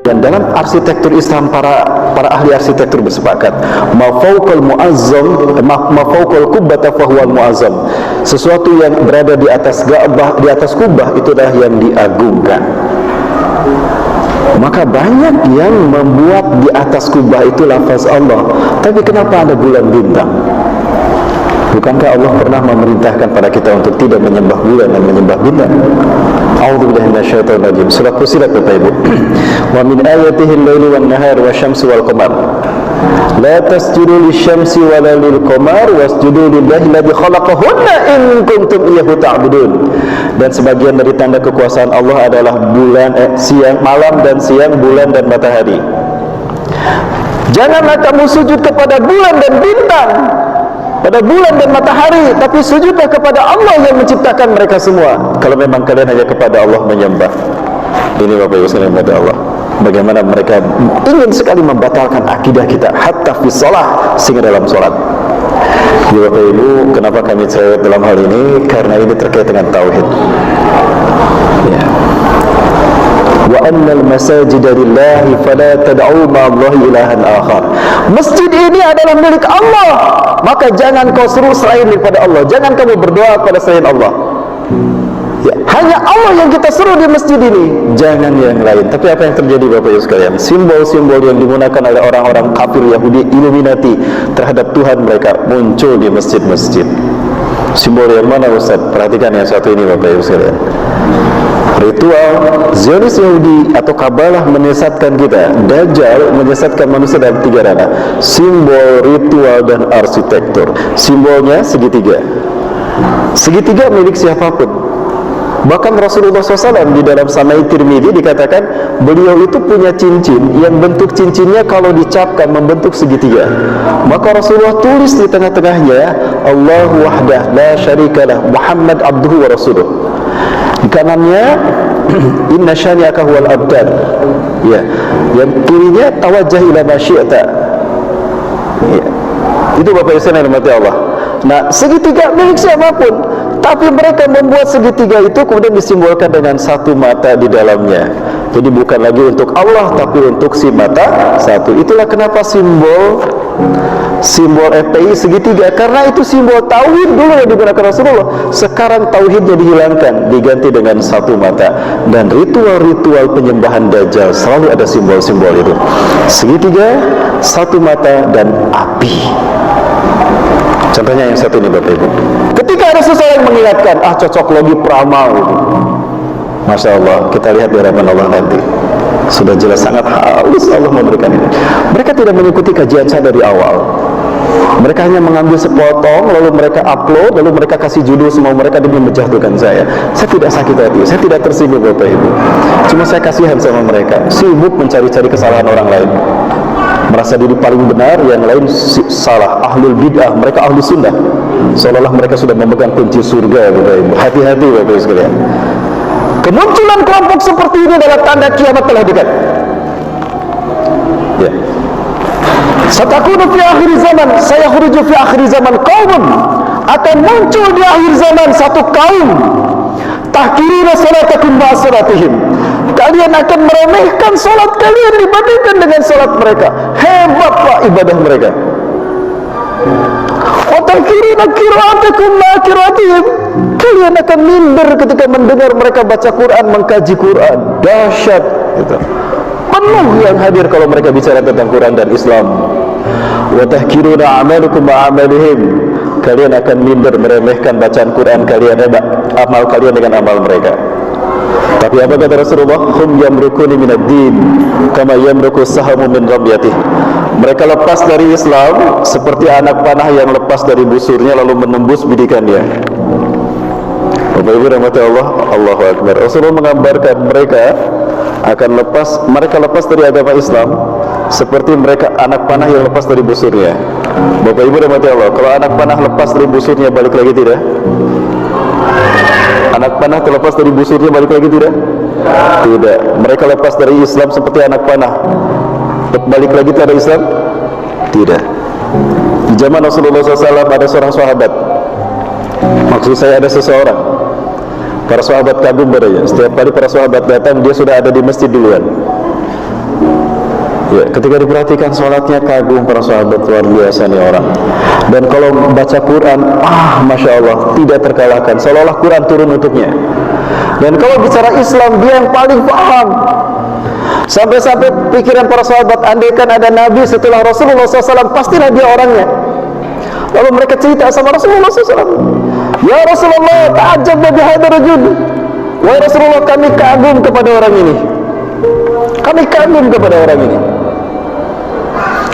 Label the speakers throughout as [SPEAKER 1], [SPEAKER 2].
[SPEAKER 1] Dan dalam arsitektur Islam, para ahli arsitektur bersepakat, ma fawqal muazzam ma fawqal kubbata fahuwal muazzam. Sesuatu yang berada di atas Ka'bah, di atas kubah, itulah yang diagungkan. Maka banyak yang membuat di atas kubah itu lafaz Allah, tapi kenapa ada bulan bintang? Bukankah Allah pernah memerintahkan pada kita untuk tidak menyembah bulan dan menyembah bintang? A'udzubillahi minasyaitonir rajim. Surah Fussilat, Bapak Ibu. Wa min ayatihi al-lailu wan-nahar wasyamsu wal-qamar. La tasjudu lisyamsi wala lil-qamar wasjudu lillahi alladzi khalaqahunna in kuntum iyyahu ta'budun. Dan sebagian dari tanda kekuasaan Allah adalah bulan, siang, malam dan siang, bulan dan matahari. Janganlah kamu sujud kepada bulan dan bintang, pada bulan dan matahari, tapi sujudlah kepada Allah yang menciptakan mereka semua. Kalau memang kalian hanya kepada Allah menyembah. Ini Bapak Ibu sekalian kepada Allah, bagaimana mereka ingin sekali membatalkan akidah kita hatta fi shalah, sehingga dalam sholat. Jadi Bapak Ibu, kenapa kami cerewet dalam hal ini? Karena ini terkait dengan tauhid. Ya. Wa annal masajida lillahi fala tad'u ma'allahi ilahan akhar. Masjid ini adalah milik Allah, maka jangan kau seru selain daripada Allah. Jangan kamu berdoa kepada selain Allah. Ya, hanya Allah yang kita seru di masjid ini, jangan yang lain. Tapi apa yang terjadi Bapak Ibu sekalian? Simbol-simbol yang digunakan oleh orang-orang kafir Yahudi Illuminati terhadap Tuhan mereka muncul di masjid-masjid. Simbol yang mana Ustaz? Perhatikan yang satu ini Bapak Ibu sekalian. Ritual Zionis Yahudi atau Kabalah menyesatkan kita. Dajjal menyesatkan manusia dalam tiga ranah: simbol, ritual, dan arsitektur. Simbolnya segitiga. Segitiga milik siapapun. Bahkan Rasulullah SAW di dalam Sanai Tirmidzi dikatakan beliau itu punya cincin yang bentuk cincinnya kalau dicapkan membentuk segitiga. Maka Rasulullah tulis di tengah-tengahnya, Allahu wahdah la syarikalah Muhammad abduhu wa rasuluh. Di kanannya inna syani'aka huwal abtar. Ya, yang kirinya tawajjah ila ma syi'ta. Ya. Itu Bapak Ibu sekalian rahmati Allah. Nah, segitiga milik siapapun, tapi mereka membuat segitiga itu kemudian disimbolkan dengan satu mata di dalamnya. Jadi bukan lagi untuk Allah, tapi untuk si mata satu. Itulah kenapa simbol FPI segitiga, karena itu simbol tauhid dulu yang digunakan Rasulullah. Sekarang tauhidnya dihilangkan, diganti dengan satu mata. Dan ritual-ritual penyembahan Dajjal selalu ada simbol-simbol itu: segitiga, satu mata, dan api. Contohnya yang satu ini Bapak Ibu. Ketika ada seseorang yang mengingatkan, cocok logi peramal gitu. Masya Allah, kita lihat di hadapan Allah nanti. Sudah jelas sangat halus Allah memberikan ini. Mereka tidak mengikuti kajian saya dari awal. Mereka hanya mengambil sepotong, lalu mereka upload, lalu mereka kasih judul semua mereka demi menjatuhkan saya. Saya tidak sakit hati, saya tidak tersinggung Bapak Ibu. Cuma saya kasihan sama mereka, sibuk mencari-cari kesalahan orang lain, merasa diri paling benar, yang lain salah. Ahlul bid'ah, mereka ahli sunnah, seolah-olah mereka sudah memegang kunci surga Bapak Ibu. Hati-hati Bapak Ibu sekalian. Kemunculan kelompok seperti ini adalah tanda kiamat telah dekat. Ya. Satakunu fi akhir zaman, saya khuruju fi akhir zaman qaumun, akan muncul di akhir zaman satu kaum tahkiruna salatakum ma salatihim. Kalian akan meremehkan salat kalian dibandingkan dengan salat mereka. Hebat Pak ibadah mereka. Wa tahkiruna qira'atakum ma qira'atihim. Kalian akan minder ketika mendengar mereka baca Quran, mengkaji Quran. Dahsyat gitu. Penuh yang hadir kalau mereka bicara tentang Quran dan Islam. Wa tahkiruna amalukum ma amalihim. Kalian akan minder meremehkan bacaan Quran kalian, amal kalian dengan amal mereka. Tapi apa kata Rasulullah? Hum yamrukuni minad din kama yamruku sahamu min ramyatih. Mereka lepas dari Islam seperti anak panah yang lepas dari busurnya lalu menembus bidikannya. Bapak Ibu rahmati Allah, Allahu Akbar. Rasulullah menggambarkan mereka akan lepas dari agama Islam seperti mereka anak panah yang lepas dari busurnya. Bapak Ibu rahmati Allah, kalau anak panah lepas dari busurnya balik lagi tidak? Anak panah terlepas dari busurnya balik lagi tidak? Tidak. Mereka lepas dari Islam seperti anak panah, balik lagi dari Islam? Tidak. Di zaman Rasulullah SAW ada seorang sahabat. Maksud saya ada seseorang. Para sahabat kagum padanya. Setiap kali para sahabat datang, dia sudah ada di masjid duluan. Ya, ketika diperhatikan sholatnya, kagum para sahabat, luar biasa nih orang. Dan kalau baca Quran, Masya Allah, tidak terkalahkan, seolah-olah Quran turun untuknya. Dan kalau bicara Islam, dia yang paling paham. Sampai-sampai pikiran para sahabat, andaikan ada Nabi setelah Rasulullah SAW, pastilah dia orangnya. Lalu mereka cerita sama Rasulullah SAW, ya Rasulullah, ta'ajab bi hadzal rajul. Wahai Rasulullah, kami kagum kepada orang ini. Kami kagum kepada orang ini.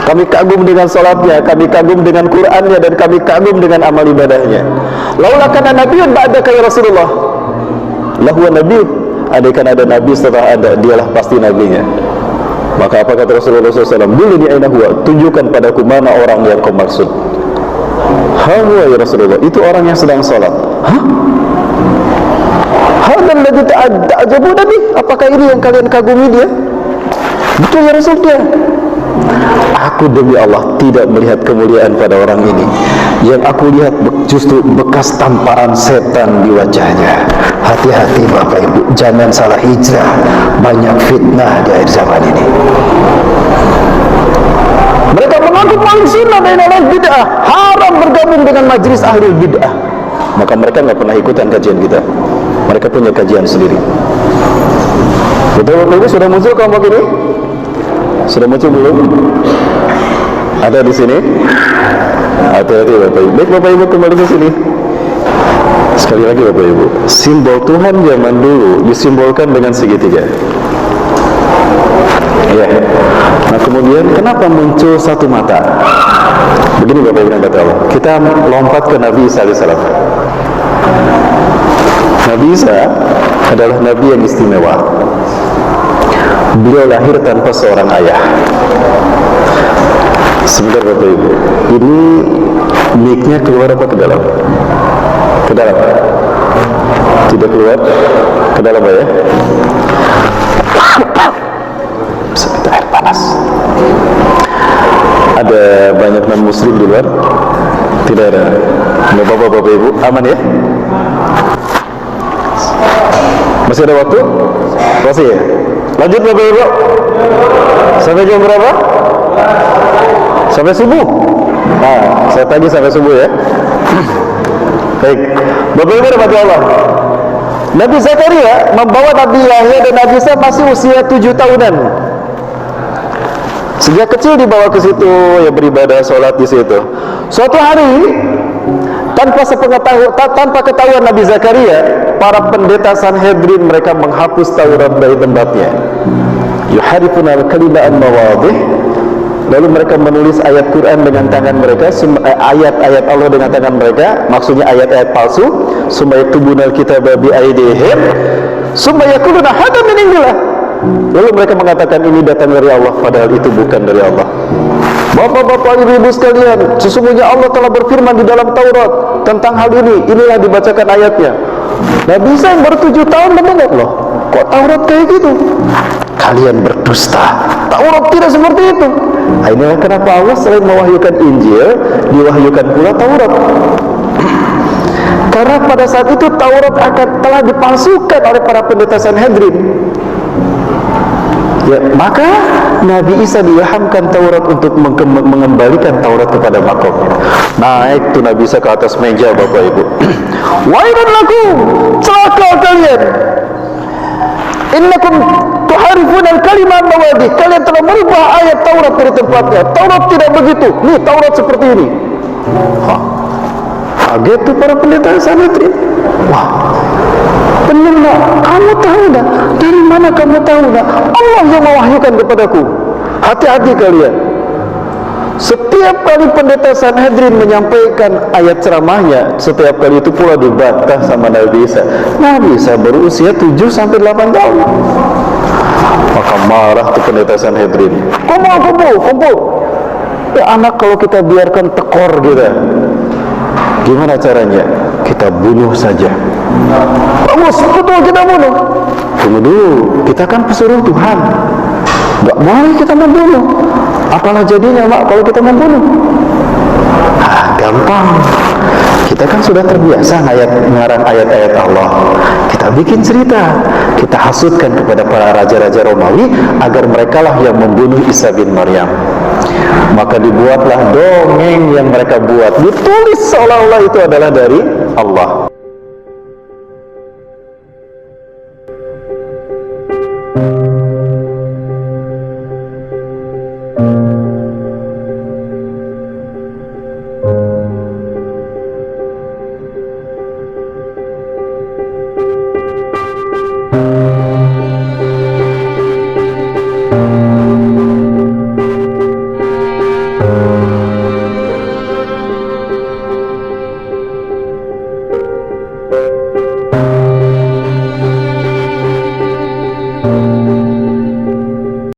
[SPEAKER 1] Kami kagum dengan salatnya, kami kagum dengan Qur'annya, dan kami kagum dengan amal ibadahnya. Laula kana nabiyyun ba'daka ya Rasulullah, lahu nabiyyun. Andaikan ada nabi setelah Anda, dialah pasti nabinya. Maka apa kata Rasulullah SAW? Duluni aina huwa, tunjukkan padaku mana orang yang kau maksud. Huwa ya Rasulullah, itu orang yang sedang salat. Hah? Hadzal ladzi ta'jabuna bih, apakah ini yang kalian kagumi dia? Betul ya Rasul, dia. Aku demi Allah tidak melihat kemuliaan pada orang ini. Yang aku lihat justru bekas tamparan setan di wajahnya. Hati-hati Bapak Ibu, jangan salah hijrah. Banyak fitnah di akhir zaman ini. Mereka mengaku paling sunnah dan ahli bid'ah, haram bergabung dengan majlis ahli bid'ah. Maka mereka nggak pernah ikutan kajian kita. Mereka punya kajian sendiri. Betul Bapak Ibu, sudah muncul kelompok ini? Sudah muncul belum? Ada di sini? Hati-hati Bapak Ibu. Baik Bapak Ibu, kembali ke sini. Sekali lagi Bapak Ibu, simbol Tuhan zaman dulu disimbolkan dengan segitiga. Ya. Nah kemudian kenapa muncul satu mata? Begini Bapak Ibu yang kata Allah. Kita lompat ke Nabi Isa AS. Nabi Isa adalah Nabi yang istimewa. Beliau lahir tanpa seorang ayah. Sebentar Bapak Ibu, ini mic-nya keluar apa ke dalam? Ke dalam? Tidak keluar? Ke dalam ya? Sebentar, air panas. Ada banyak non-muslim di luar? Tidak ada. Nggak apa-apa Bapak Ibu, aman ya? Masih ada waktu? Masih ya? Lanjut Bapak Ibu. Sampai jam berapa? Sampai subuh. Nah, saya tagih sampai subuh ya. Baik. Bapak Ibu rahmati Allah. Nabi Zakaria membawa Nabi Yahya dan Nabi Isa masih usia 7 tahunan. Sejak kecil dibawa ke situ, ya beribadah, sholat di situ. Suatu hari tanpa ketahuan Nabi Zakaria, para pendeta Sanhedrin mereka menghapus Taurat dari tempatnya. Yuharifuna al-kalima an mawadih. Lalu mereka menulis ayat Quran dengan tangan mereka, ayat-ayat Allah dengan tangan mereka, maksudnya ayat-ayat palsu. Summa yaktubuna al-kitaba bi aydihim, summa yaquluna hadza min indillah. Lalu mereka mengatakan ini datang dari Allah, padahal itu bukan dari Allah. Bapak-bapak, ibu-ibu sekalian, sesungguhnya Allah telah berfirman di dalam Taurat tentang hal ini. Inilah dibacakan ayatnya. Nabi Isa yang baru 7 tahun mendengar, loh, kok Taurat kayak gitu? Kalian berdusta. Taurat tidak seperti itu. Nah, inilah kenapa Allah selain mewahyukan Injil, diwahyukan pula Taurat. Karena pada saat itu Taurat telah dipalsukan oleh para pendeta Sanhedrin. Ya, maka Nabi Isa diilhamkan Taurat untuk mengembalikan Taurat kepada makomnya. Naik tuh Nabi Isa ke atas meja Bapak Ibu. Wailun lakum, celaka kalian. Innakum tuharifuna al-kalima an mawadih. Kalian telah merubah ayat Taurat dari tempatnya. Taurat tidak begitu. Nih Taurat seperti ini. Kaget tuh para pendeta Sanhedrin. Wah, benar nggak? Kamu tahu nggak? Dari mana kamu tahu nggak? Allah yang mewahyukan kepadaku. Hati-hati kalian. Setiap kali pendeta Sanhedrin menyampaikan ayat ceramahnya, setiap kali itu pula dibantah sama Nabi Isa. Nabi Isa baru usia 7-8 tahun. Maka marah tuh pendeta Sanhedrin. Kumpul. Ya anak kalau kita biarkan tekor gitu, gimana caranya? Kita bunuh saja. Bagus, betul kita bunuh. Tunggu dulu, kita kan pesuruh Tuhan. Gak boleh kita membunuh. Apalah jadinya Mak kalau kita membunuh? Gampang. Kita kan sudah terbiasa ngarang ayat-ayat Allah. Kita bikin cerita. Kita hasutkan kepada para raja-raja Romawi agar merekalah yang membunuh Isa bin Maryam. Maka dibuatlah dongeng yang mereka buat, ditulis seolah-olah itu adalah dari Allah.